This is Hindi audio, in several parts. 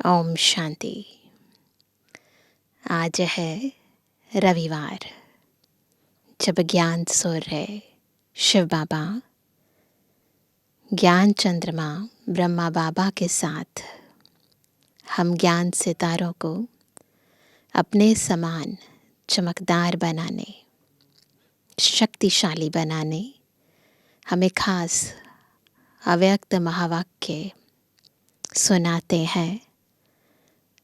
ओम शांति। आज है रविवार, जब ज्ञान सूर्य शिव बाबा, ज्ञान चंद्रमा ब्रह्मा बाबा के साथ हम ज्ञान सितारों को अपने समान चमकदार बनाने, शक्तिशाली बनाने, हमें खास अव्यक्त महावाक्य सुनाते हैं।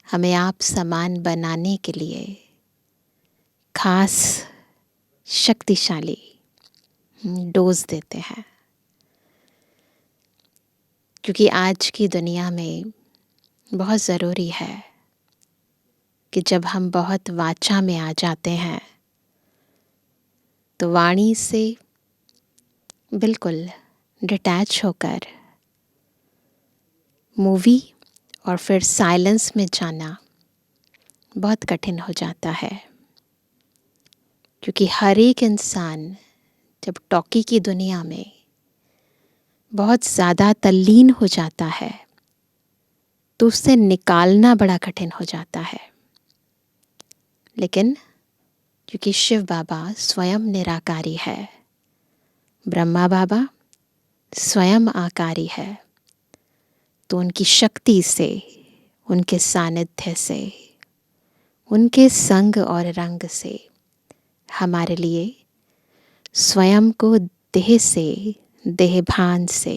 हमें आप समान बनाने के लिए खास शक्तिशाली डोज देते हैं, क्योंकि आज की दुनिया में बहुत ज़रूरी है कि जब हम बहुत वाचा में आ जाते हैं तो वाणी से बिल्कुल डिटैच होकर मूवी और फिर साइलेंस में जाना बहुत कठिन हो जाता है। क्योंकि हर एक इंसान जब टॉकी की दुनिया में बहुत ज़्यादा तल्लीन हो जाता है तो उससे निकालना बड़ा कठिन हो जाता है। लेकिन क्योंकि शिव बाबा स्वयं निराकारी है, ब्रह्मा बाबा स्वयं आकारी है, तो उनकी शक्ति से, उनके सानिध्य से, उनके संग और रंग से हमारे लिए स्वयं को देह से, देहभान से,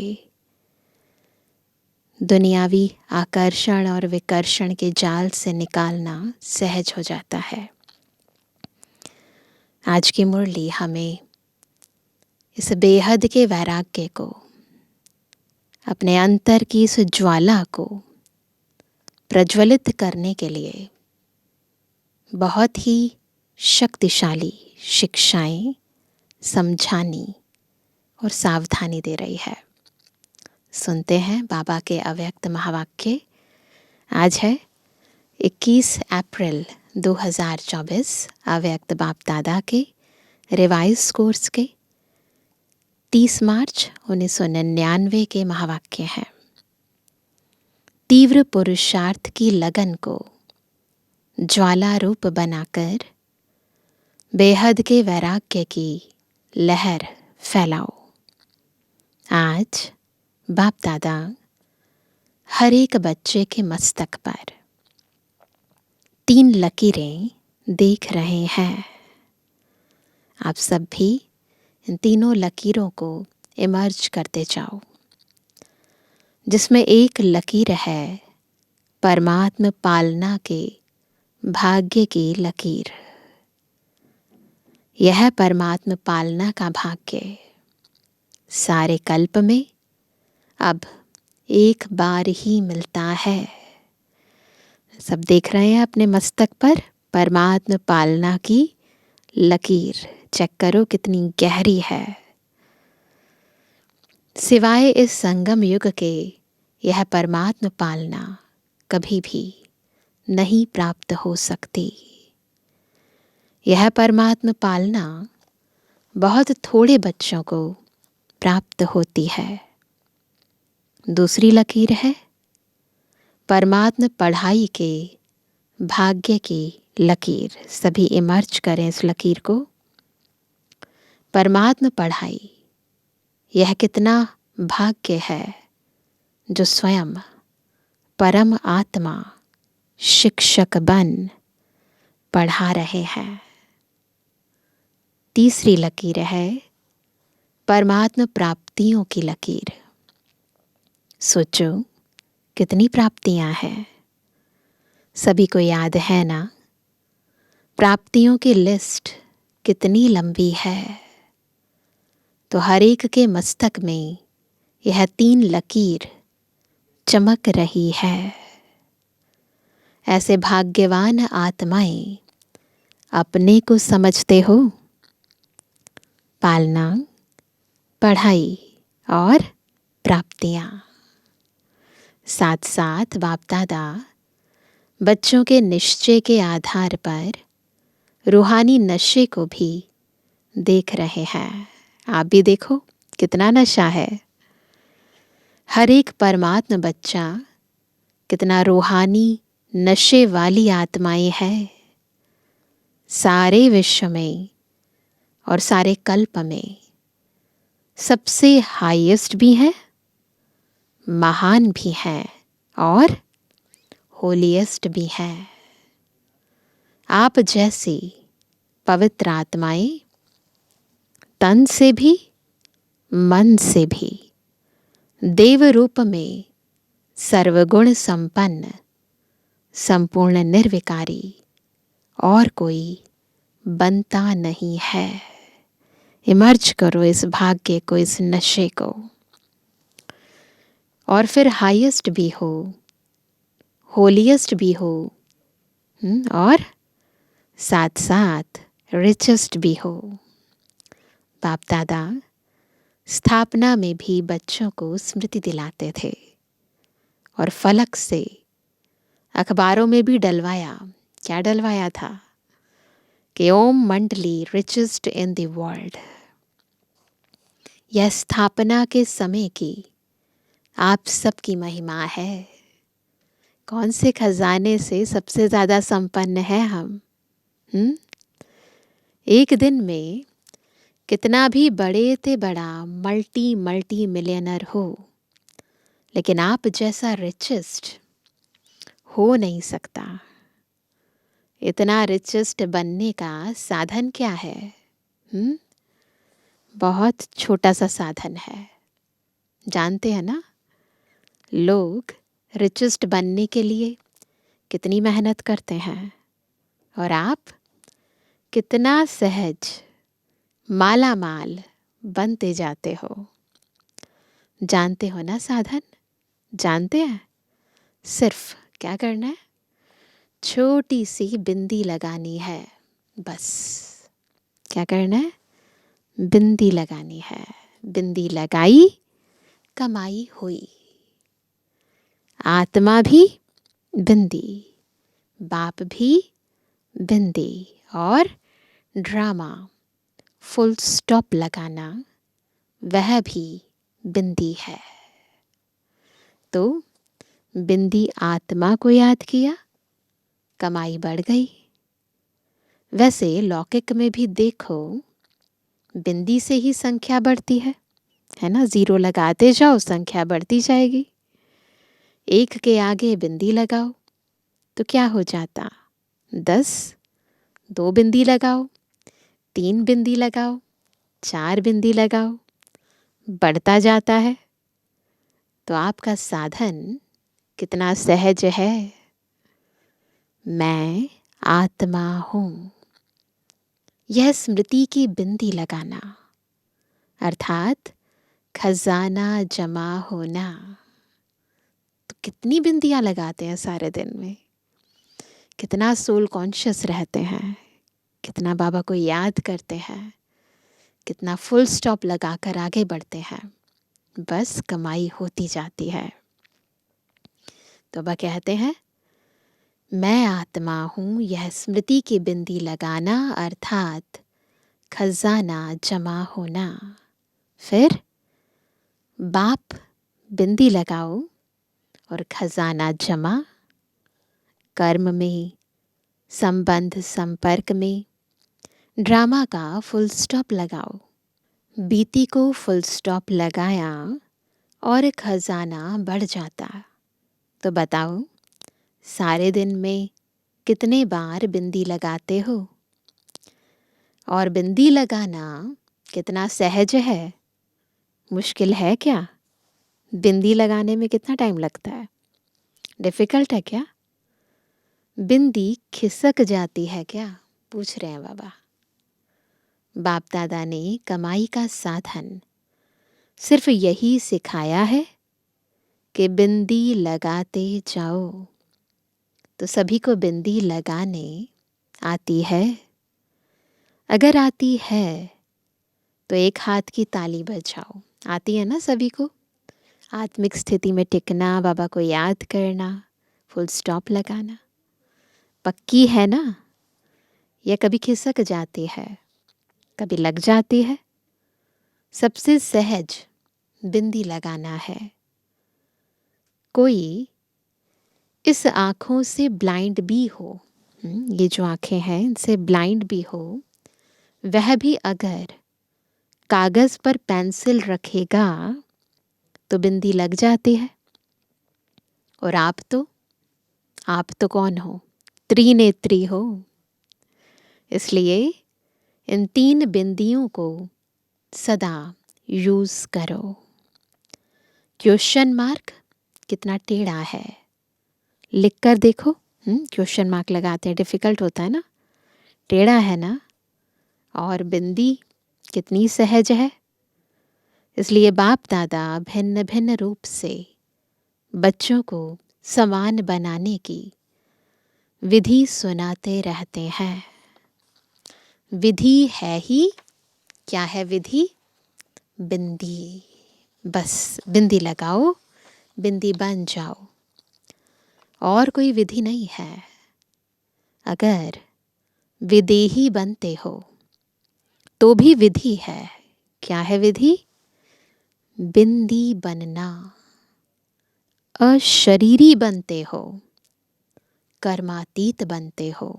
दुनियावी आकर्षण और विकर्षण के जाल से निकालना सहज हो जाता है। आज की मुरली हमें इस बेहद के वैराग्य को, अपने अंतर की इस ज्वाला को प्रज्वलित करने के लिए बहुत ही शक्तिशाली शिक्षाएं, समझानी और सावधानी दे रही है। सुनते हैं बाबा के अव्यक्त महावाक्य। आज है 21 अप्रैल 2024, अव्यक्त बाप दादा के रिवाइज कोर्स के 30 मार्च 1999 के महावाक्य हैं। तीव्र पुरुषार्थ की लगन को ज्वाला रूप बनाकर बेहद के वैराग्य की लहर फैलाओ। आज बाप दादा हर एक बच्चे के मस्तक पर 3 लकीरें देख रहे हैं। आप सब भी इन तीनों लकीरों को इमर्ज करते जाओ, जिसमें एक लकीर है परमात्म पालना के भाग्य की लकीर। यह परमात्म पालना का भाग्य सारे कल्प में अब एक बार ही मिलता है। सब देख रहे हैं अपने मस्तक पर परमात्म पालना की लकीर। चेक करो कितनी गहरी है। सिवाय इस संगम युग के यह परमात्म पालना कभी भी नहीं प्राप्त हो सकती। यह परमात्म पालना बहुत थोड़े बच्चों को प्राप्त होती है। दूसरी लकीर है परमात्म पढ़ाई के भाग्य की लकीर। सभी इमर्ज करें इस लकीर को। परमात्म पढ़ाई, यह कितना भाग्य है जो स्वयं परम आत्मा शिक्षक बन पढ़ा रहे हैं। तीसरी लकीर है परमात्म प्राप्तियों की लकीर। सोचो कितनी प्राप्तियां हैं। सभी को याद है ना, प्राप्तियों की लिस्ट कितनी लंबी है। तो हर एक के मस्तक में यह 3 लकीर चमक रही है। ऐसे भाग्यवान आत्माएं अपने को समझते हो। पालना, पढ़ाई और प्राप्तियां। साथ साथ बाप दादा बच्चों के निश्चय के आधार पर रूहानी नशे को भी देख रहे हैं। आप भी देखो कितना नशा है। हर एक परमात्म बच्चा कितना रूहानी नशे वाली आत्माएं हैं। सारे विश्व में और सारे कल्प में सबसे हाईएस्ट भी हैं, महान भी हैं और होलीएस्ट भी हैं। आप जैसी पवित्र आत्माएं तन से भी मन से भी देव रूप में सर्वगुण संपन्न संपूर्ण निर्विकारी और कोई बनता नहीं है। इमर्ज करो इस भाग्य को, इस नशे को, और फिर हाईएस्ट भी हो, होलीएस्ट भी हो, और साथ साथ रिचेस्ट भी हो। बाप दादा स्थापना में भी बच्चों को स्मृति दिलाते थे और फलक से अखबारों में भी डलवाया। क्या डलवाया था कि ओम मंडली रिचेस्ट इन द वर्ल्ड। यह स्थापना के समय की आप सबकी महिमा है। कौन से खजाने से सबसे ज्यादा संपन्न है हम? एक दिन में कितना भी बड़े ते बड़ा मल्टी मिलियनर हो, लेकिन आप जैसा रिचेस्ट हो नहीं सकता। इतना रिचेस्ट बनने का साधन क्या है? बहुत छोटा सा साधन है। जानते हैं ना, लोग रिचेस्ट बनने के लिए कितनी मेहनत करते हैं, और आप कितना सहज माला माल बनते जाते हो। जानते हो ना साधन? जानते हैं? सिर्फ क्या करना है? छोटी सी बिंदी लगानी है, बस। क्या करना है? बिंदी लगानी है। बिंदी लगाई, कमाई हुई। आत्मा भी बिंदी, बाप भी बिंदी, और ड्रामा फुल स्टॉप लगाना वह भी बिंदी है। तो बिंदी आत्मा को याद किया, कमाई बढ़ गई। वैसे लौकिक में भी देखो, बिंदी से ही संख्या बढ़ती है ना? जीरो लगाते जाओ, संख्या बढ़ती जाएगी। एक के आगे बिंदी लगाओ तो क्या हो जाता? 10। 2 बिंदी लगाओ, 3 बिंदी लगाओ, 4 बिंदी लगाओ, बढ़ता जाता है। तो आपका साधन कितना सहज है। मैं आत्मा हूं, यह स्मृति की बिंदी लगाना, अर्थात खजाना जमा होना। तो कितनी बिंदियां लगाते हैं सारे दिन में? कितना सोल कॉन्शियस रहते हैं, कितना बाबा को याद करते हैं, कितना फुल स्टॉप लगाकर आगे बढ़ते हैं। बस कमाई होती जाती है। तो बाबा कहते हैं, मैं आत्मा हूं, यह स्मृति की बिंदी लगाना, अर्थात खजाना जमा होना। फिर बाप बिंदी लगाओ और खजाना जमा। कर्म में, संबंध संपर्क में ड्रामा का फुल स्टॉप लगाओ। बीती को फुल स्टॉप लगाया और खजाना बढ़ जाता। तो बताओ, सारे दिन में कितने बार बिंदी लगाते हो? और बिंदी लगाना कितना सहज है? मुश्किल है क्या? बिंदी लगाने में कितना टाइम लगता है? डिफिकल्ट है क्या? बिंदी खिसक जाती है क्या? पूछ रहे हैं बाबा। बाप दादा ने कमाई का साधन सिर्फ यही सिखाया है कि बिंदी लगाते जाओ। तो सभी को बिंदी लगाने आती है? अगर आती है तो एक हाथ की ताली बजाओ। आती है ना सभी को? आत्मिक स्थिति में टिकना, बाबा को याद करना, फुल स्टॉप लगाना पक्की है ना? या कभी खिसक जाती है, कभी लग जाती है? सबसे सहज बिंदी लगाना है। कोई इस आँखों से ब्लाइंड भी हो, ये जो आँखें हैं इनसे ब्लाइंड भी हो, वह भी अगर कागज़ पर पेंसिल रखेगा तो बिंदी लग जाती है। और आप तो कौन हो? त्रिनेत्री हो। इसलिए इन 3 बिंदियों को सदा यूज़ करो। क्वेश्चन मार्क कितना टेढ़ा है, लिख कर देखो। क्वेश्चन मार्क लगाते हैं, डिफ़िकल्ट होता है ना, टेढ़ा है ना। और बिंदी कितनी सहज है। इसलिए बाप दादा भिन्न भिन्न रूप से बच्चों को समान बनाने की विधि सुनाते रहते हैं। विधि है ही क्या है? विधि बिंदी। बस बिंदी लगाओ, बिंदी बन जाओ, और कोई विधि नहीं है। अगर विदेही बनते हो तो भी विधि है। क्या है विधि? बिंदी बनना। अशरीरी बनते हो, कर्मातीत बनते हो,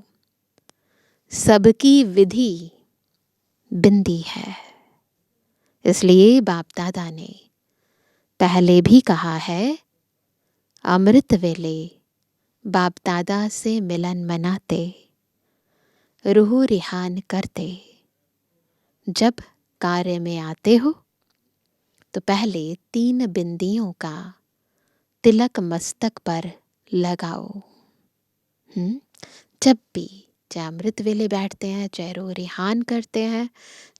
सबकी विधि बिंदी है। इसलिए बाप दादा ने पहले भी कहा है, अमृत वेले बाप दादा से मिलन मनाते, रूह रिहान करते। जब कार्य में आते हो तो पहले 3 बिंदियों का तिलक मस्तक पर लगाओ। जब भी, चाहे अमृत वेले बैठते हैं, चाहे रूह रिहान करते हैं,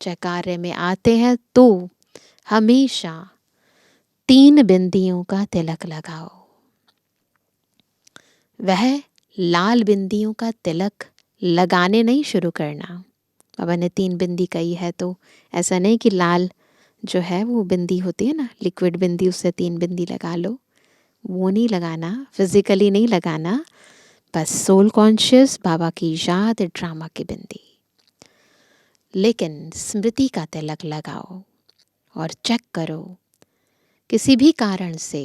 चाहे कार्य में आते हैं, तो हमेशा 3 बिंदियों का तिलक लगाओ। वह लाल बिंदियों का तिलक लगाने नहीं शुरू करना। बाबा ने 3 बिंदी कही है तो ऐसा नहीं कि लाल जो है वो बिंदी होती है ना, लिक्विड बिंदी, उससे 3 बिंदी लगा लो, वो नहीं लगाना, फिजिकली नहीं लगाना। बस सोल कॉन्शियस बाबा की याद, ड्रामा की बिंदी। लेकिन स्मृति का तिलक लगाओ और चेक करो, किसी भी कारण से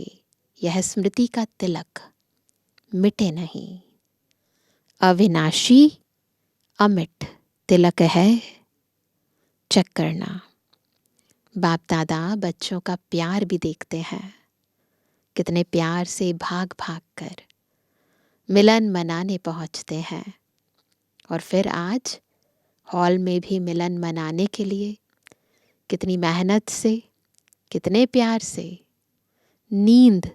यह स्मृति का तिलक मिटे नहीं। अविनाशी अमिट तिलक है। चेक करना। बाप दादा बच्चों का प्यार भी देखते हैं, कितने प्यार से भाग भाग कर मिलन मनाने पहुंचते हैं। और फिर आज हॉल में भी मिलन मनाने के लिए कितनी मेहनत से, कितने प्यार से, नींद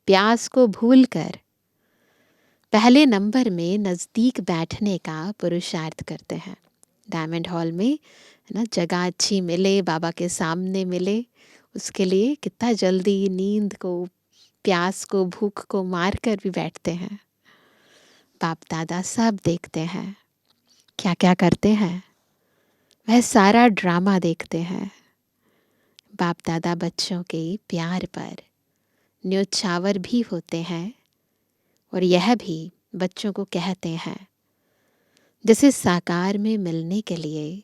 प्यास को भूलकर पहले नंबर में नज़दीक बैठने का पुरुषार्थ करते हैं। डायमंड हॉल में है ना, जगह अच्छी मिले, बाबा के सामने मिले, उसके लिए कितना जल्दी नींद को, प्यास को, भूख को मार कर भी बैठते हैं। बाप दादा सब देखते हैं, क्या क्या करते हैं, वह सारा ड्रामा देखते हैं। बाप दादा बच्चों के प्यार पर न्योछावर भी होते हैं और यह भी बच्चों को कहते हैं, जैसे साकार में मिलने के लिए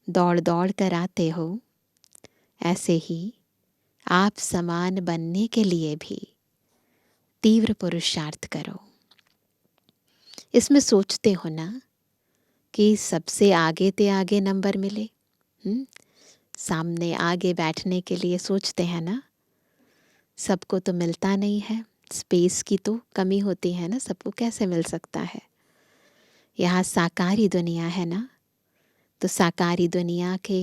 दौड़ दौड़ कर आते हो, ऐसे ही आप समान बनने के लिए भी तीव्र पुरुषार्थ करो। इसमें सोचते हो ना कि सबसे आगे ते आगे नंबर मिले, सामने आगे बैठने के लिए सोचते हैं ना, सबको तो मिलता नहीं है, स्पेस की तो कमी होती है ना, सबको कैसे मिल सकता है। यहाँ साकारी दुनिया है ना, तो साकारी दुनिया के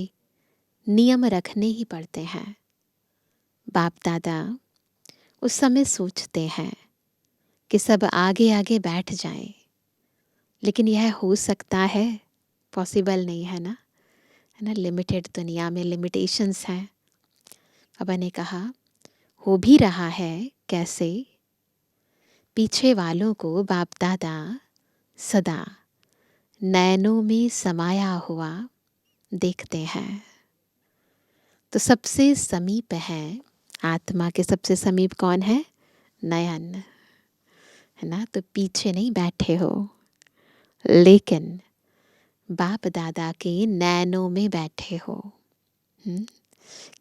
नियम रखने ही पड़ते हैं। बाप दादा उस समय सोचते हैं कि सब आगे आगे बैठ जाएं, लेकिन यह हो सकता है? पॉसिबल नहीं है ना, है ना। लिमिटेड दुनिया में लिमिटेशंस हैं। बाबा ने कहा हो भी रहा है कैसे? पीछे वालों को बाप दादा सदा नयनों में समाया हुआ देखते हैं। तो सबसे समीप है, आत्मा के सबसे समीप कौन है? नयन, है ना। तो पीछे नहीं बैठे हो, लेकिन बाप दादा के नैनों में बैठे हो।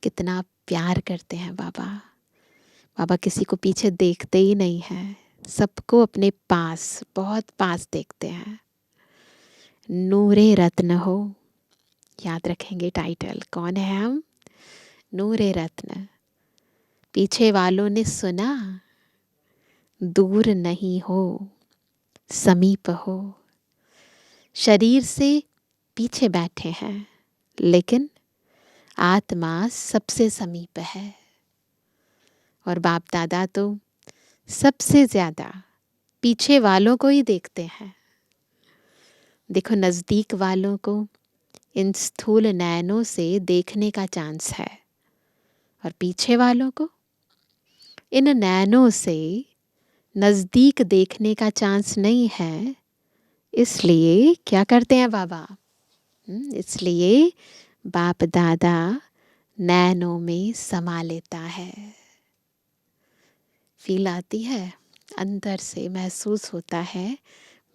कितना प्यार करते हैं बाबा। बाबा किसी को पीछे देखते ही नहीं हैं, सबको अपने पास, बहुत पास देखते हैं। नूरे रत्न हो, याद रखेंगे टाइटल, कौन है हम? नूरे रत्न। पीछे वालों ने सुना, दूर नहीं हो, समीप हो। शरीर से पीछे बैठे हैं, लेकिन आत्मा सबसे समीप है। और बाप दादा तो सबसे ज्यादा पीछे वालों को ही देखते हैं। देखो, नजदीक वालों को इन स्थूल नयनों से देखने का चांस है, और पीछे वालों को इन नयनों से नजदीक देखने का चांस नहीं है। इसलिए क्या करते हैं बाबा? इसलिए बाप दादा नैनों में समा लेता है। फील आती है, अंदर से महसूस होता है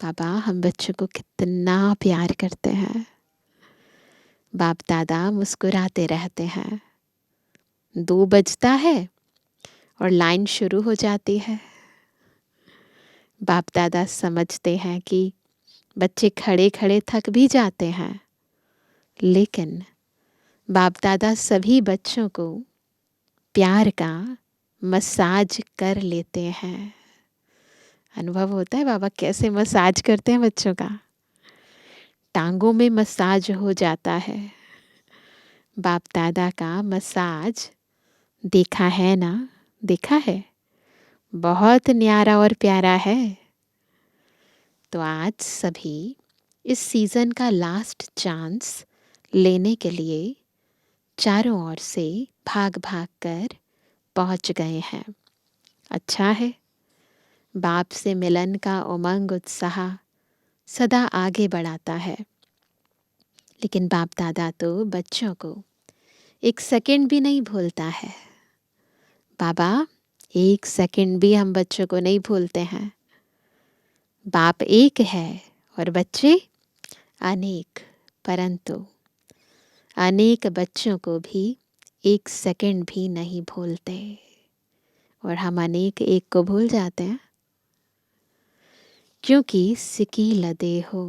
बाबा हम बच्चों को कितना प्यार करते हैं। बाप दादा मुस्कुराते रहते हैं। 2 बजता है और लाइन शुरू हो जाती है। बाप दादा समझते हैं कि बच्चे खड़े खड़े थक भी जाते हैं, लेकिन बाप दादा सभी बच्चों को प्यार का मसाज कर लेते हैं। अनुभव होता है बाबा कैसे मसाज करते हैं बच्चों का। टांगों में मसाज हो जाता है। बाप दादा का मसाज देखा है ना? देखा है, बहुत न्यारा और प्यारा है। तो आज सभी इस सीज़न का लास्ट चांस लेने के लिए चारों ओर से भाग भाग कर पहुंच गए हैं। अच्छा है, बाप से मिलन का उमंग उत्साह सदा आगे बढ़ाता है। लेकिन बाप दादा तो बच्चों को 1 सेकंड भी नहीं भूलता है। बाबा 1 सेकंड भी हम बच्चों को नहीं भूलते हैं। बाप एक है और बच्चे अनेक, परंतु अनेक बच्चों को भी 1 सेकंड भी नहीं भूलते, और हम अनेक एक को भूल जाते हैं, क्योंकि सिकी लदे हो।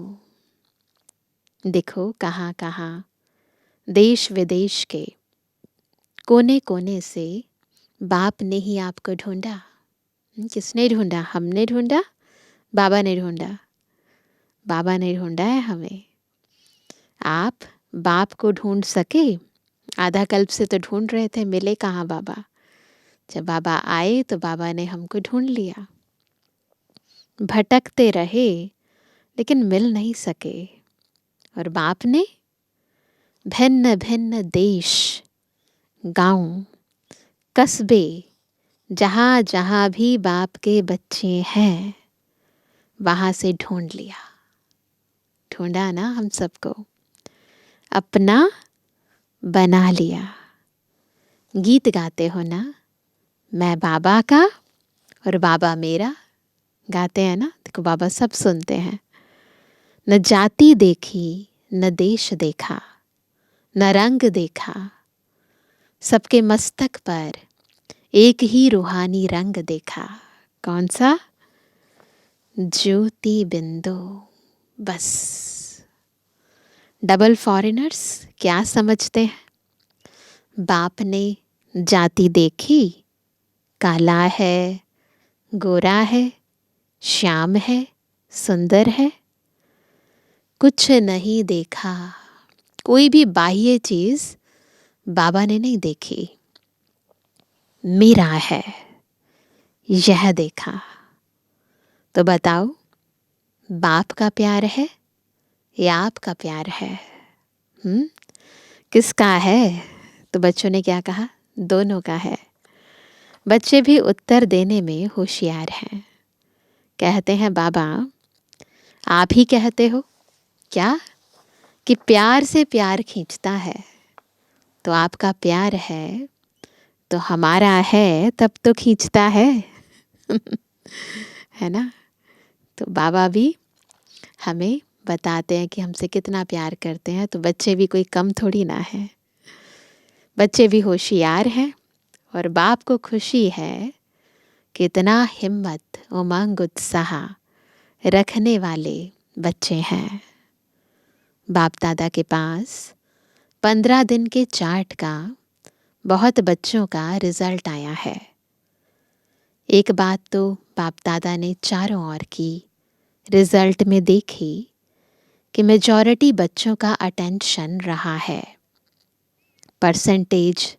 देखो कहाँ कहाँ देश विदेश के कोने कोने से बाप ने ही आपको ढूंढा। किसने ढूंढा? हमने ढूंढा? बाबा ने ढूंढा? बाबा ने ढूंढा है हमें। आप बाप को ढूंढ सके? आधा कल्प से तो ढूंढ रहे थे, मिले कहाँ बाबा। जब बाबा आए तो बाबा ने हमको ढूंढ लिया। भटकते रहे लेकिन मिल नहीं सके, और बाप ने भिन्न भिन्न देश, गांव, कस्बे, जहाँ जहाँ भी बाप के बच्चे हैं वहाँ से ढूंढ लिया। ढूंढा ना हम सबको, अपना बना लिया। गीत गाते हो ना, मैं बाबा का और बाबा मेरा, गाते हैं ना। देखो बाबा सब सुनते हैं। न जाति देखी, न देश देखा, न रंग देखा, सबके मस्तक पर एक ही रूहानी रंग देखा। कौन सा? ज्योति बिंदु। बस। डबल फॉरेनर्स क्या समझते हैं? बाप ने जाति देखी, काला है, गोरा है, श्याम है, सुंदर है, कुछ नहीं देखा। कोई भी बाह्य चीज बाबा ने नहीं देखी। मेरा है यह देखा। तो बताओ, बाप का प्यार है या आपका प्यार है? किसका है? तो बच्चों ने क्या कहा? दोनों का है। बच्चे भी उत्तर देने में होशियार हैं। कहते हैं बाबा आप ही कहते हो क्या कि प्यार से प्यार खींचता है, तो आपका प्यार है तो हमारा है तब तो खींचता है। है ना? तो बाबा भी हमें बताते हैं कि हमसे कितना प्यार करते हैं। तो बच्चे भी कोई कम थोड़ी ना है, बच्चे भी होशियार हैं, और बाप को खुशी है कितना हिम्मत, उमंग, उत्साह रखने वाले बच्चे हैं। बाप दादा के पास 15 दिन के चार्ट का बहुत बच्चों का रिजल्ट आया है। एक बात तो बाप दादा ने चारों ओर की, रिजल्ट में देखी कि मेजॉरिटी बच्चों का अटेंशन रहा है। परसेंटेज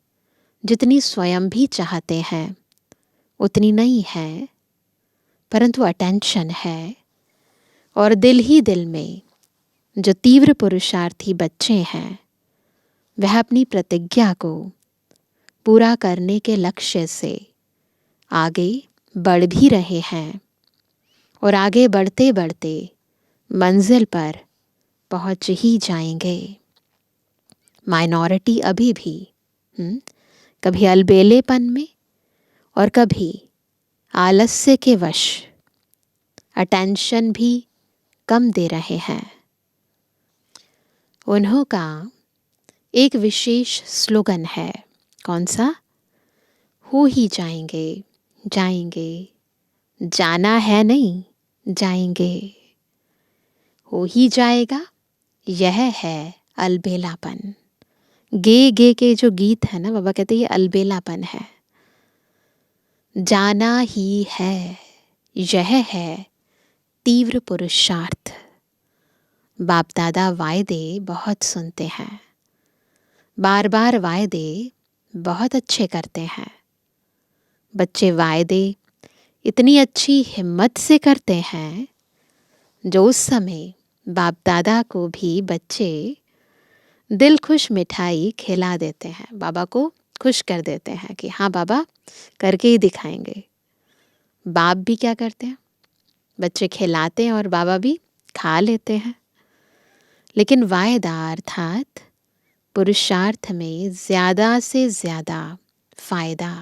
जितनी स्वयं भी चाहते हैं उतनी नहीं है, परंतु अटेंशन है। और दिल ही दिल में जो तीव्र पुरुषार्थी बच्चे हैं वह अपनी प्रतिज्ञा को पूरा करने के लक्ष्य से आगे बढ़ भी रहे हैं और आगे बढ़ते बढ़ते मंजिल पर पहुंच ही जाएंगे। माइनॉरिटी अभी भी कभी अलबेलेपन में और कभी आलस्य के वश अटेंशन भी कम दे रहे हैं। उन्हों का एक विशेष स्लोगन है। कौन सा? हो ही जाएंगे, जाएंगे, जाना है नहीं, जाएंगे। हो ही जाएगा, यह है अलबेलापन। गे गे के जो गीत है ना, बाबा कहते ये अलबेलापन है। जाना ही है, यह है तीव्र पुरुषार्थ। बाप दादा वायदे बहुत सुनते हैं, बार बार वायदे बहुत अच्छे करते हैं। बच्चे वायदे इतनी अच्छी हिम्मत से करते हैं जो उस समय बाप दादा को भी बच्चे दिल खुश मिठाई खिला देते हैं, बाबा को खुश कर देते हैं कि हाँ बाबा करके ही दिखाएंगे। बाप भी क्या करते हैं, बच्चे खिलाते हैं और बाबा भी खा लेते हैं। लेकिन वायदा अर्थात पुरुषार्थ में ज़्यादा से ज़्यादा फ़ायदा।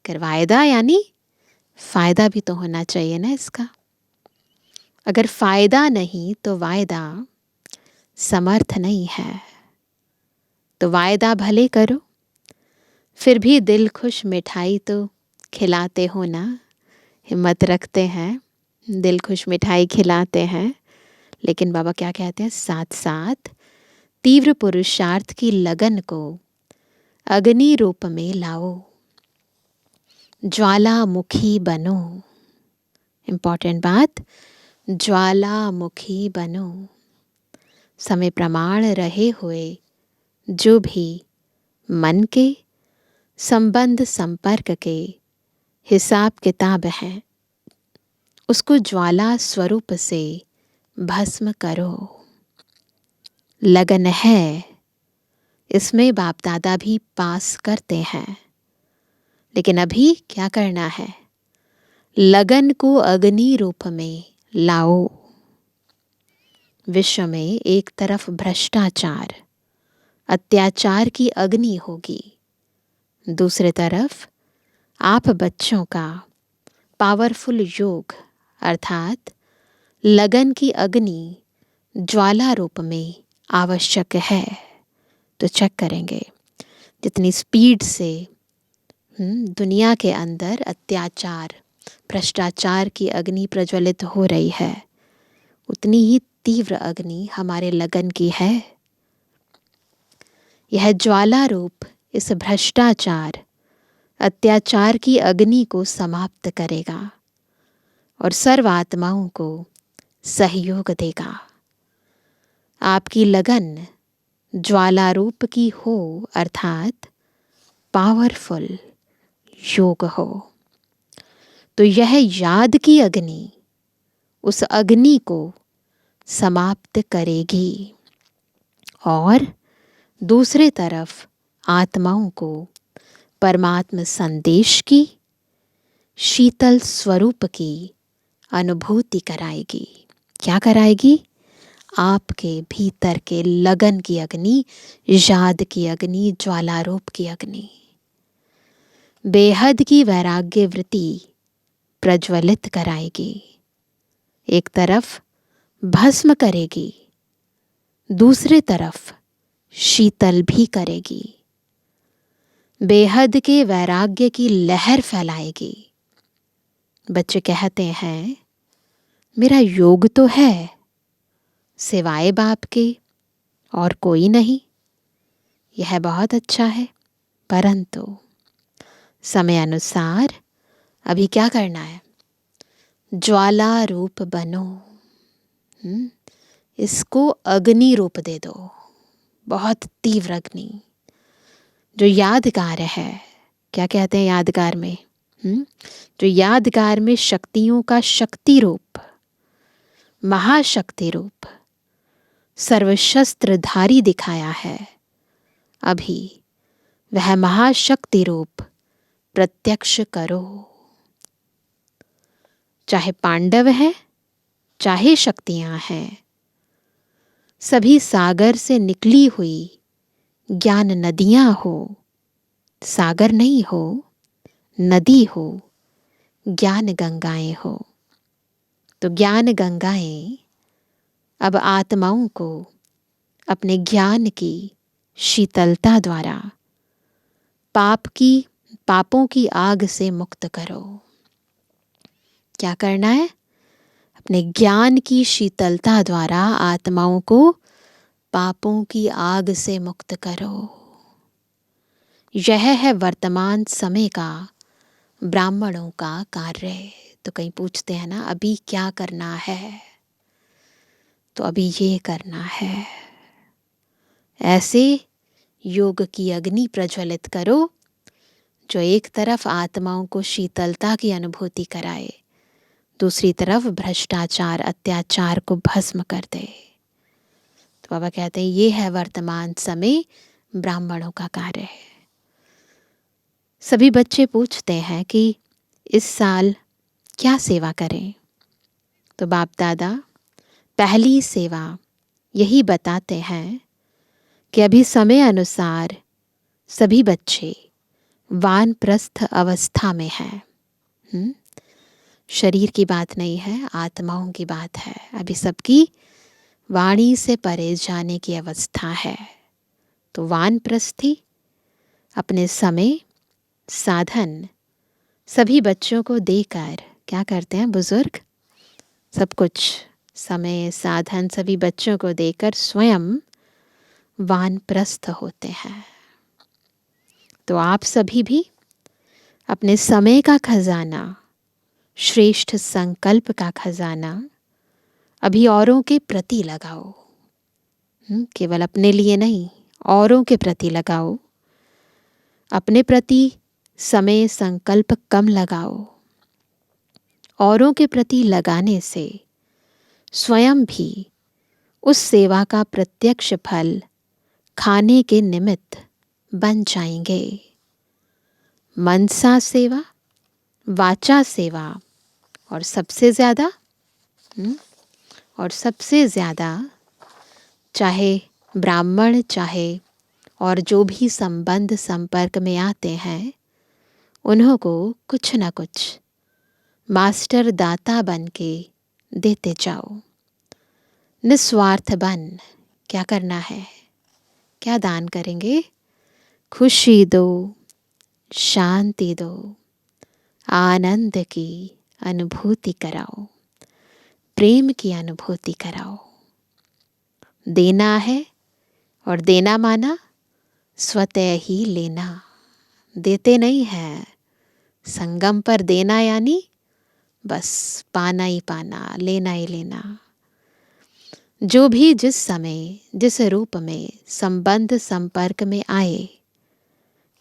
कर वायदा यानी फ़ायदा भी तो होना चाहिए ना इसका। अगर फ़ायदा नहीं तो वायदा समर्थ नहीं है। तो वायदा भले करो, फिर भी दिल खुश मिठाई तो खिलाते हो ना। हिम्मत रखते हैं, दिल खुश मिठाई खिलाते हैं, लेकिन बाबा क्या कहते हैं, साथ साथ तीव्र पुरुषार्थ की लगन को अग्नि रूप में लाओ, ज्वालामुखी बनो। इम्पॉर्टेंट बात, ज्वालामुखी बनो। समय प्रमाण रहे हुए जो भी मन के संबंध संपर्क के हिसाब किताब हैं उसको ज्वाला स्वरूप से भस्म करो। लगन है, इसमें बाप दादा भी पास करते हैं, लेकिन अभी क्या करना है, लगन को अग्नि रूप में लाओ। विश्व में एक तरफ भ्रष्टाचार, अत्याचार की अग्नि होगी, दूसरे तरफ आप बच्चों का पावरफुल योग अर्थात लगन की अग्नि ज्वाला रूप में आवश्यक है। तो चेक करेंगे जितनी स्पीड से दुनिया के अंदर अत्याचार, भ्रष्टाचार की अग्नि प्रज्वलित हो रही है, उतनी ही तीव्र अग्नि हमारे लगन की है। यह ज्वाला रूप इस भ्रष्टाचार, अत्याचार की अग्नि को समाप्त करेगा और सर्व आत्माओं को सहयोग देगा। आपकी लगन ज्वाला रूप की हो अर्थात पावरफुल योग हो, तो यह याद की अग्नि उस अग्नि को समाप्त करेगी और दूसरे तरफ आत्माओं को परमात्म संदेश की, शीतल स्वरूप की अनुभूति कराएगी। क्या कराएगी? आपके भीतर के लगन की अग्नि, याद की अग्नि, ज्वालारूप की अग्नि, बेहद की वैराग्य वृत्ति प्रज्वलित कराएगी। एक तरफ भस्म करेगी, दूसरे तरफ शीतल भी करेगी। बेहद के वैराग्य की लहर फैलाएगी। बच्चे कहते हैं मेरा योग तो है, सिवाय बाप के और कोई नहीं। यह बहुत अच्छा है, परंतु समय अनुसार अभी क्या करना है? ज्वाला रूप बनो। इसको अग्नि रूप दे दो, बहुत तीव्र अग्नि जो यादगार है। क्या कहते हैं यादगार में? जो यादगार में शक्तियों का शक्ति रूप, महाशक्ति रूप, सर्वशस्त्रधारी दिखाया है, अभी वह महाशक्ति रूप प्रत्यक्ष करो। चाहे पांडव है, चाहे शक्तियां हैं, सभी सागर से निकली हुई ज्ञान नदियां हो। सागर नहीं हो, नदी हो, ज्ञान गंगाएं हो। तो ज्ञान गंगाएं अब आत्माओं को अपने ज्ञान की शीतलता द्वारा पापों की आग से मुक्त करो। क्या करना है? अपने ज्ञान की शीतलता द्वारा आत्माओं को पापों की आग से मुक्त करो। यह है वर्तमान समय का ब्राह्मणों का कार्य। तो कहीं पूछते हैं ना, अभी क्या करना है? तो अभी ये करना है। ऐसे योग की अग्नि प्रज्वलित करो जो एक तरफ आत्माओं को शीतलता की अनुभूति कराए, दूसरी तरफ भ्रष्टाचार अत्याचार को भस्म कर दे। तो बाबा कहते हैं ये है वर्तमान समय ब्राह्मणों का कार्य है। सभी बच्चे पूछते हैं कि इस साल क्या सेवा करें? तो बाप दादा पहली सेवा यही बताते हैं कि अभी समय अनुसार सभी बच्चे वानप्रस्थ अवस्था में हैं। शरीर की बात नहीं है, आत्माओं की बात है। अभी सबकी वाणी से परे जाने की अवस्था है। तो वानप्रस्थी अपने समय साधन सभी बच्चों को देकर क्या करते हैं बुजुर्ग? सब कुछ समय साधन सभी बच्चों को देकर स्वयं वानप्रस्थ होते हैं। तो आप सभी भी अपने समय का खजाना, श्रेष्ठ संकल्प का खजाना अभी औरों के प्रति लगाओ। केवल अपने लिए नहीं, औरों के प्रति लगाओ। अपने प्रति समय संकल्प कम लगाओ। औरों के प्रति लगाने से स्वयं भी उस सेवा का प्रत्यक्ष फल खाने के निमित्त बन जाएंगे। मनसा सेवा, वाचा सेवा और सबसे ज़्यादा चाहे ब्राह्मण चाहे और जो भी संबंध संपर्क में आते हैं, उन्हों को कुछ न कुछ मास्टर दाता बन के देते जाओ। निस्वार्थ बन क्या करना है? क्या दान करेंगे? खुशी दो, शांति दो, आनंद की अनुभूति कराओ, प्रेम की अनुभूति कराओ। देना है और देना माना स्वतः ही लेना। देते नहीं है, संगम पर देना यानी बस पाना ही पाना, लेना ही लेना। जो भी जिस समय जिस रूप में संबंध संपर्क में आए,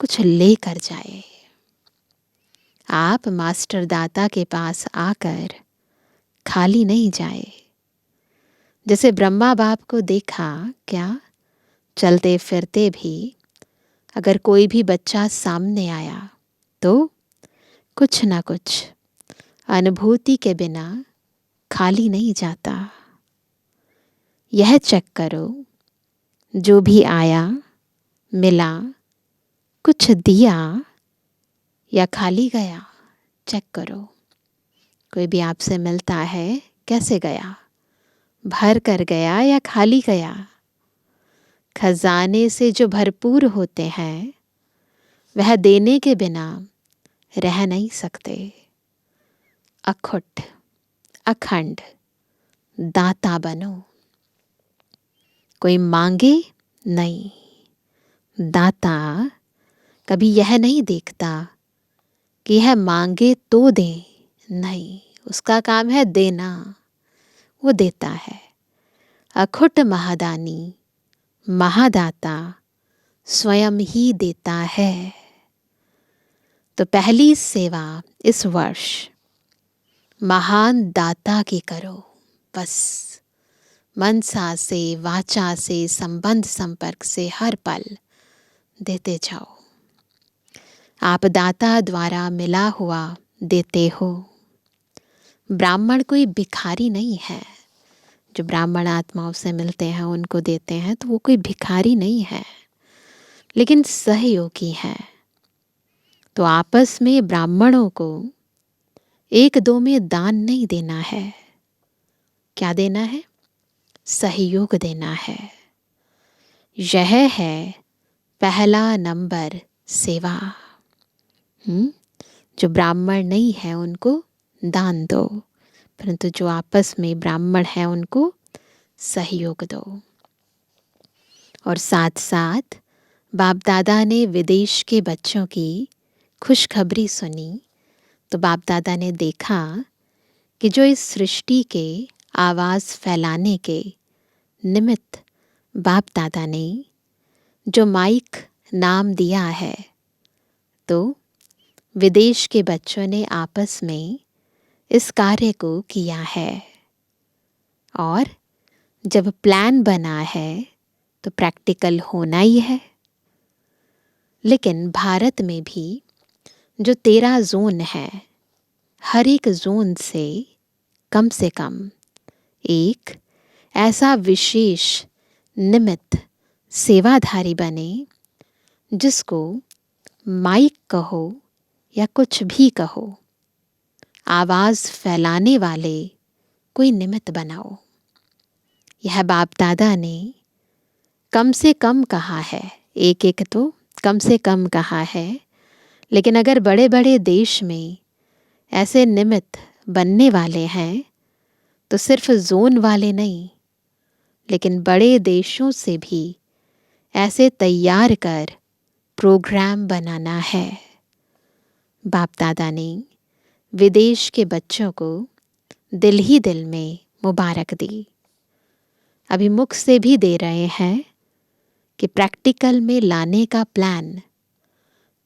कुछ लेकर जाए। आप मास्टर दाता के पास आकर खाली नहीं जाए। जैसे ब्रह्मा बाप को देखा, क्या चलते फिरते भी अगर कोई भी बच्चा सामने आया तो कुछ ना कुछ अनुभूति के बिना खाली नहीं जाता। यह चेक करो, जो भी आया मिला, कुछ दिया या खाली गया, चेक करो। कोई भी आपसे मिलता है, कैसे गया? भर कर गया या खाली गया? खजाने से जो भरपूर होते हैं वह देने के बिना रह नहीं सकते। अखुट अखंड दाता बनो। कोई मांगे नहीं, दाता कभी यह नहीं देखता कि यह मांगे तो दे, नहीं, उसका काम है देना, वो देता है। अखुट महादानी महादाता स्वयं ही देता है। तो पहली सेवा इस वर्ष महान दाता की करो। बस मनसा से, वाचा से, संबंध संपर्क से हर पल देते जाओ। आप दाता द्वारा मिला हुआ देते हो। ब्राह्मण कोई भिखारी नहीं है। जो ब्राह्मण आत्माओं से मिलते हैं उनको देते हैं, तो वो कोई भिखारी नहीं है, लेकिन सहयोगी है। तो आपस में ब्राह्मणों को एक दो में दान नहीं देना है। क्या देना है? सहयोग देना है। यह है पहला नंबर सेवा। जो ब्राह्मण नहीं है उनको दान दो, परंतु जो आपस में ब्राह्मण हैं उनको सहयोग दो। और साथ साथ बाप दादा ने विदेश के बच्चों की खुशखबरी सुनी, तो बाप दादा ने देखा कि जो इस सृष्टि के आवाज़ फैलाने के निमित्त बाप दादा ने जो माइक नाम दिया है, तो विदेश के बच्चों ने आपस में इस कार्य को किया है। और जब प्लान बना है तो प्रैक्टिकल होना ही है। लेकिन भारत में भी जो 13 जोन है, हर एक जोन से कम एक ऐसा विशेष निमित्त सेवाधारी बने, जिसको माइक कहो या कुछ भी कहो, आवाज़ फैलाने वाले कोई निमित्त बनाओ। यह बाप दादा ने कम से कम कहा है, एक एक तो कम से कम कहा है, लेकिन अगर बड़े बड़े देश में ऐसे निमित्त बनने वाले हैं, तो सिर्फ जोन वाले नहीं, लेकिन बड़े देशों से भी ऐसे तैयार कर प्रोग्राम बनाना है। बाप दादा ने विदेश के बच्चों को दिल ही दिल में मुबारक दी। अभी मुख से भी दे रहे हैं कि प्रैक्टिकल में लाने का प्लान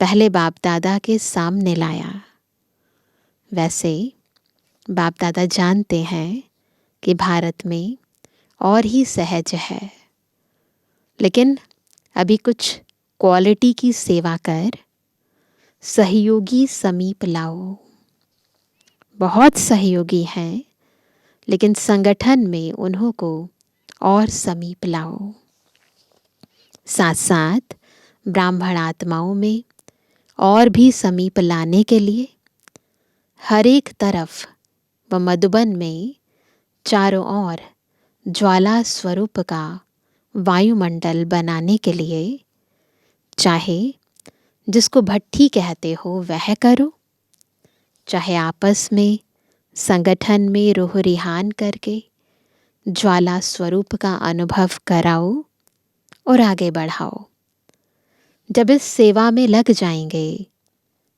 पहले बाप दादा के सामने लाया। वैसे बाप दादा जानते हैं कि भारत में और ही सहज है, लेकिन अभी कुछ क्वालिटी की सेवा कर सहयोगी समीप लाओ। बहुत सहयोगी हैं, लेकिन संगठन में उन्हों को और समीप लाओ। साथ साथ ब्राह्मण आत्माओं में और भी समीप लाने के लिए हर एक तरफ व मधुबन में चारों ओर ज्वाला स्वरूप का वायुमंडल बनाने के लिए, चाहे जिसको भट्ठी कहते हो वह करो, चाहे आपस में संगठन में रूह रिहान करके ज्वाला स्वरूप का अनुभव कराओ और आगे बढ़ाओ। जब इस सेवा में लग जाएंगे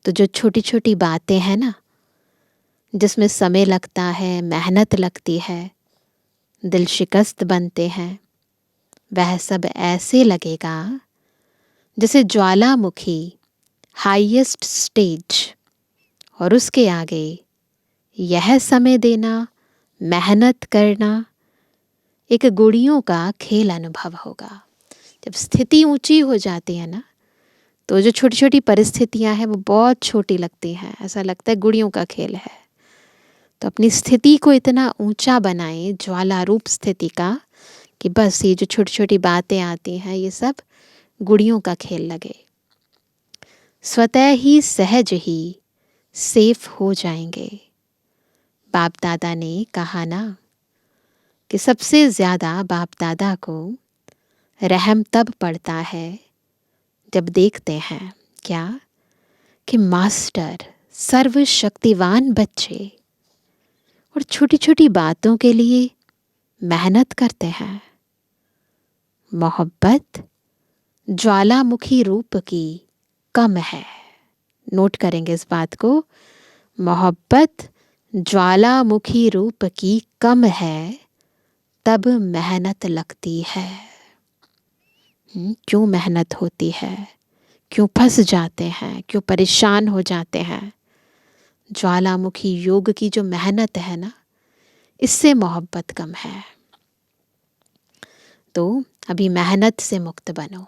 तो जो छोटी छोटी बातें हैं ना, जिसमें समय लगता है, मेहनत लगती है, दिल शिकस्त बनते हैं, वह सब ऐसे लगेगा जैसे ज्वालामुखी हाईएस्ट स्टेज, और उसके आगे यह समय देना, मेहनत करना एक गुड़ियों का खेल अनुभव होगा। जब स्थिति ऊंची हो जाती है ना, तो जो छोटी छोटी परिस्थितियां हैं वो बहुत छोटी लगती हैं, ऐसा लगता है गुड़ियों का खेल है। तो अपनी स्थिति को इतना ऊंचा बनाएं, ज्वाला रूप स्थिति का, कि बस ये जो छोटी छोटी बातें आती हैं ये सब गुड़ियों का खेल लगे। स्वतः ही सहज ही सेफ हो जाएंगे। बाप दादा ने कहा ना कि सबसे ज़्यादा बाप दादा को रहम तब पड़ता है जब देखते हैं क्या कि मास्टर सर्वशक्तिवान बच्चे और छोटी छोटी बातों के लिए मेहनत करते हैं। मोहब्बत ज्वालामुखी रूप की कम है। नोट करेंगे इस बात को। मोहब्बत ज्वालामुखी रूप की कम है, तब मेहनत लगती है। क्यों मेहनत होती है, क्यों फंस जाते हैं, क्यों परेशान हो जाते हैं? ज्वालामुखी योग की जो मेहनत है ना, इससे मोहब्बत कम है। तो अभी मेहनत से मुक्त बनो।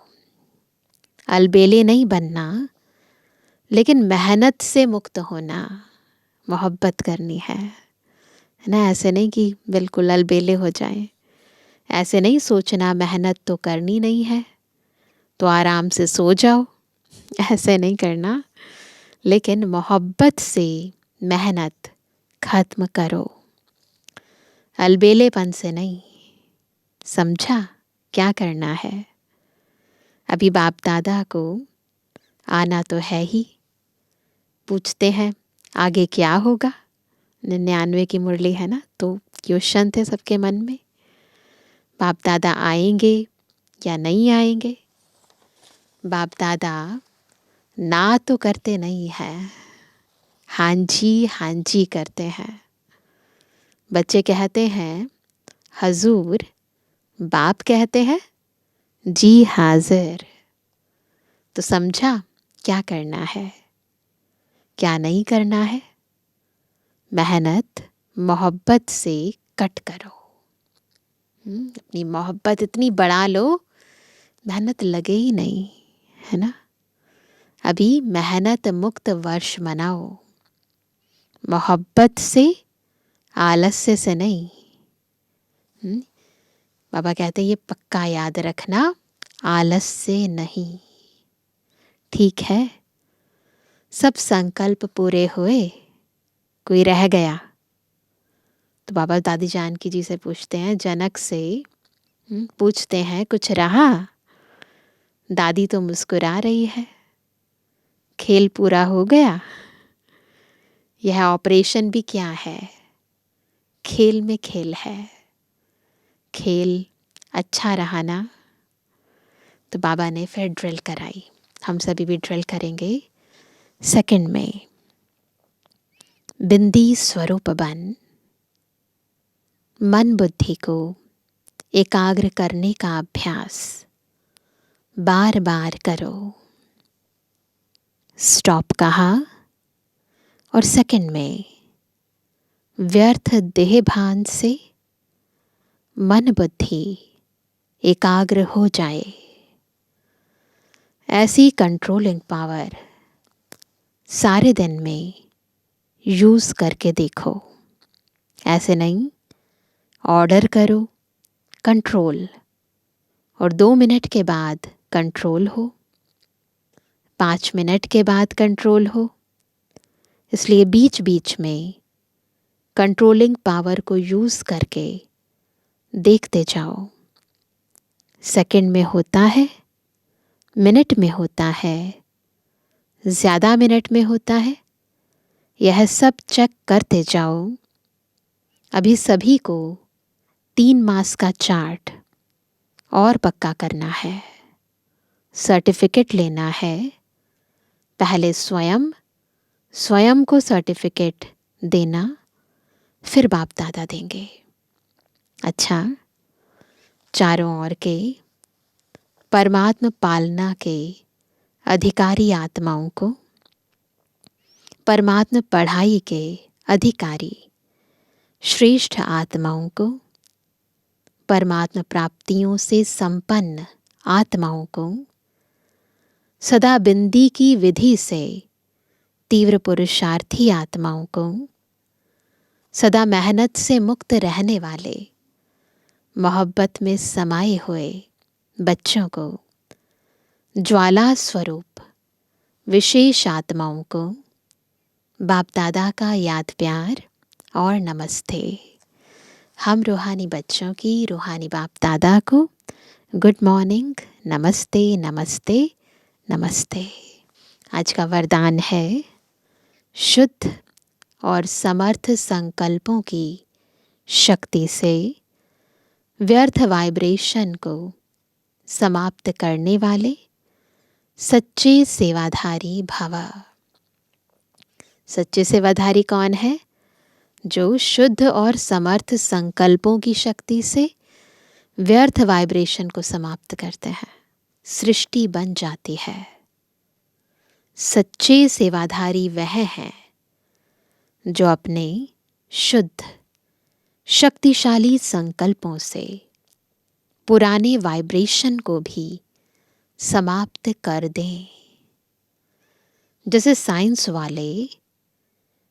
अलबेले नहीं बनना, लेकिन मेहनत से मुक्त होना, मोहब्बत करनी है ना। ऐसे नहीं कि बिल्कुल अलबेले हो जाएं। ऐसे नहीं सोचना मेहनत तो करनी नहीं है तो आराम से सो जाओ, ऐसे नहीं करना। लेकिन मोहब्बत से मेहनत खत्म करो, अलबेलेपन से नहीं। समझा क्या करना है? अभी बाप दादा को आना तो है ही। पूछते हैं आगे क्या होगा। 99 की मुरली है ना, तो क्वेश्चन थे सबके मन में, बाप दादा आएंगे या नहीं आएंगे? बाप दादा ना तो करते नहीं हैं, हाँ जी करते हैं। बच्चे कहते हैं हजूर, बाप कहते हैं जी हाजिर। तो समझा क्या करना है, क्या नहीं करना है? मेहनत मोहब्बत से कट करो। अपनी मोहब्बत इतनी बढ़ा लो, मेहनत लगे ही नहीं, है ना। अभी मेहनत मुक्त वर्ष मनाओ, मोहब्बत से, आलस्य से नहीं। बाबा कहते हैं ये पक्का याद रखना, आलस्य से नहीं। ठीक है, सब संकल्प पूरे हुए, कोई रह गया? तो बाबा दादी जानकी जी से पूछते हैं, जनक से पूछते हैं कुछ रहा? दादी तो मुस्कुरा रही है, खेल पूरा हो गया। यह ऑपरेशन भी क्या है, खेल में खेल है। खेल अच्छा रहा ना? तो बाबा ने फिर ड्रिल कराई। हम सभी भी ड्रिल करेंगे। सेकंड में बिंदी स्वरूप बन, मन बुद्धि को एकाग्र करने का अभ्यास बार बार करो। स्टॉप कहा, और सेकंड में व्यर्थ देह भान से मन बुद्धि एकाग्र हो जाए। ऐसी कंट्रोलिंग पावर सारे दिन में यूज करके देखो। ऐसे नहीं, ऑर्डर करो कंट्रोल, और 2 मिनट के बाद कंट्रोल हो, 5 मिनट के बाद कंट्रोल हो। इसलिए बीच बीच में कंट्रोलिंग पावर को यूज करके देखते जाओ। सेकंड में होता है, मिनट में होता है, ज़्यादा मिनट में होता है, यह सब चेक करते जाओ। अभी सभी को 3 मास का चार्ट और पक्का करना है, सर्टिफिकेट लेना है। पहले स्वयं को सर्टिफिकेट देना, फिर बाप दादा देंगे। अच्छा, चारों ओर के परमात्मा पालना के अधिकारी आत्माओं को, परमात्मा पढ़ाई के अधिकारी श्रेष्ठ आत्माओं को, परमात्मा प्राप्तियों से संपन्न आत्माओं को, सदा बिंदी की विधि से तीव्र पुरुषार्थी आत्माओं को, सदा मेहनत से मुक्त रहने वाले मोहब्बत में समाये हुए बच्चों को, ज्वाला स्वरूप विशेष आत्माओं को बाप दादा का याद प्यार और नमस्ते। हम रूहानी बच्चों की रूहानी बाप दादा को गुड मॉर्निंग, नमस्ते नमस्ते नमस्ते। आज का वरदान है शुद्ध और समर्थ संकल्पों की शक्ति से व्यर्थ वाइब्रेशन को समाप्त करने वाले सच्चे सेवाधारी भव। सच्चे सेवाधारी कौन है? जो शुद्ध और समर्थ संकल्पों की शक्ति से व्यर्थ वाइब्रेशन को समाप्त करते हैं। सृष्टि बन जाती है। सच्चे सेवाधारी वह हैं जो अपने शुद्ध शक्तिशाली संकल्पों से पुराने वाइब्रेशन को भी समाप्त कर दें। जैसे साइंस वाले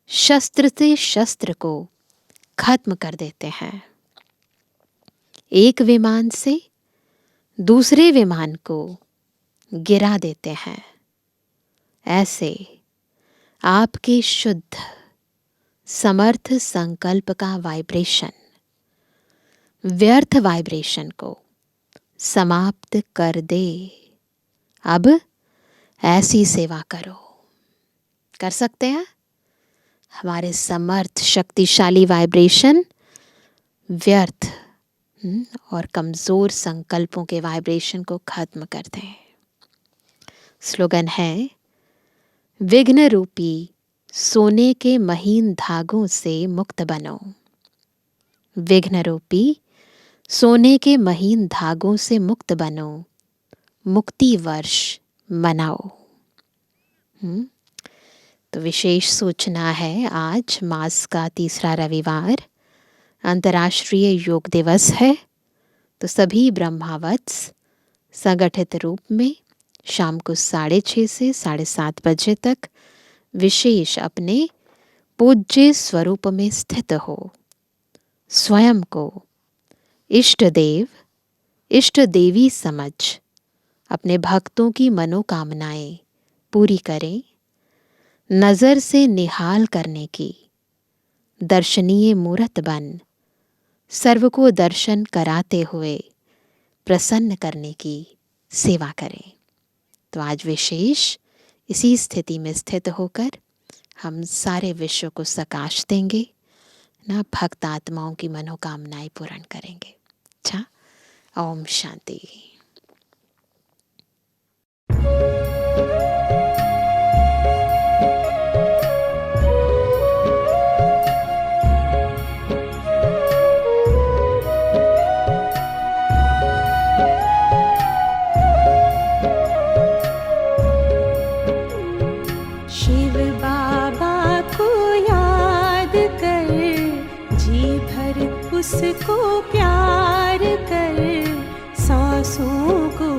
शस्त्र से शस्त्र को खत्म कर देते हैं, एक विमान से दूसरे विमान को गिरा देते हैं, ऐसे आपके शुद्ध समर्थ संकल्प का वाइब्रेशन व्यर्थ वाइब्रेशन को समाप्त कर दे। अब ऐसी सेवा करो। कर सकते हैं? हमारे समर्थ शक्तिशाली वाइब्रेशन व्यर्थ और कमज़ोर संकल्पों के वाइब्रेशन को खत्म कर दें। स्लोगन है, विघ्न रूपी सोने के महीन धागों से मुक्त बनो। विघ्न रूपी सोने के महीन धागों से मुक्त बनो, मुक्ति वर्ष मनाओ। तो विशेष सूचना है, आज मास का तीसरा रविवार अंतर्राष्ट्रीय योग दिवस है। तो सभी ब्रह्मावत्स संगठित रूप में शाम को 6:30 से 7:30 बजे तक विशेष अपने पूज्य स्वरूप में स्थित हो स्वयं को इष्ट देव इष्ट देवी समझ अपने भक्तों की मनोकामनाएं पूरी करें। नज़र से निहाल करने की दर्शनीय मूर्त बन सर्व को दर्शन कराते हुए प्रसन्न करने की सेवा करें। तो आज विशेष इसी स्थिति में स्थित होकर हम सारे विश्व को सकाश देंगे ना, भक्त आत्माओं की मनोकामनाएं पूर्ण करेंगे। अच्छा, ओम शांति। उसको प्यार कर, सांसों को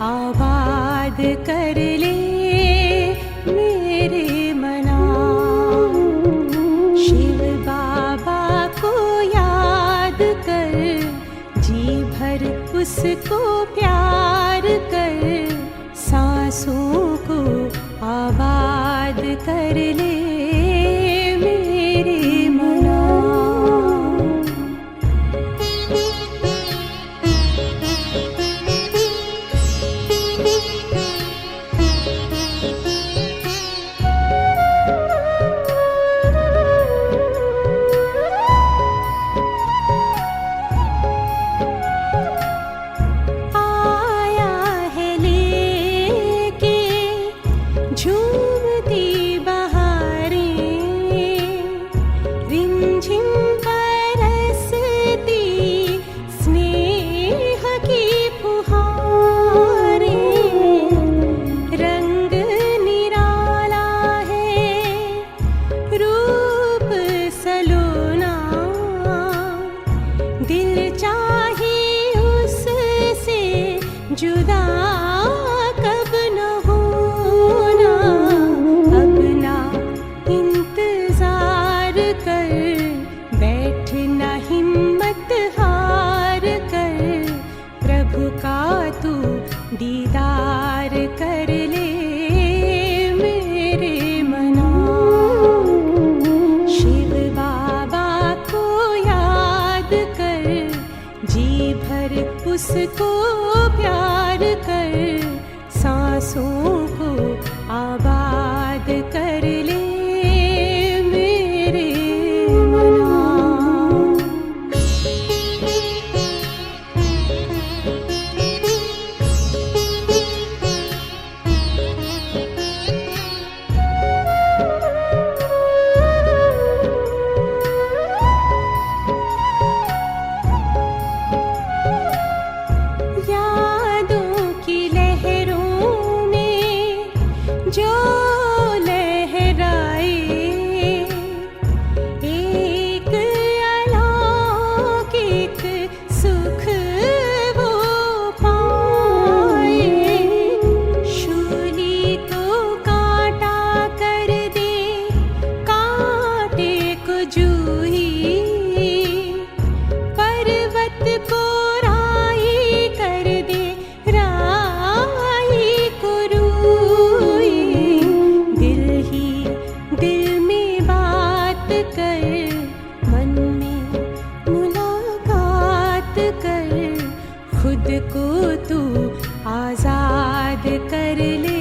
आबाद कर ले मेरे मना। शिव बाबा को याद कर, जी भर उसको प्यार कर, सांसों को आबाद कर ले मेरे मना। उसको प्यार कर, सांसों को आबाद जो लहराए, एक अलौकिक सुख वो पाए। शूली को कांटा कर दे, कांटे को जूही, पर्वत को राई कर दे, राई को रूई। दिल ही दिल में बात कर, मन में मुलाकात कर, खुद को तू आजाद कर ले।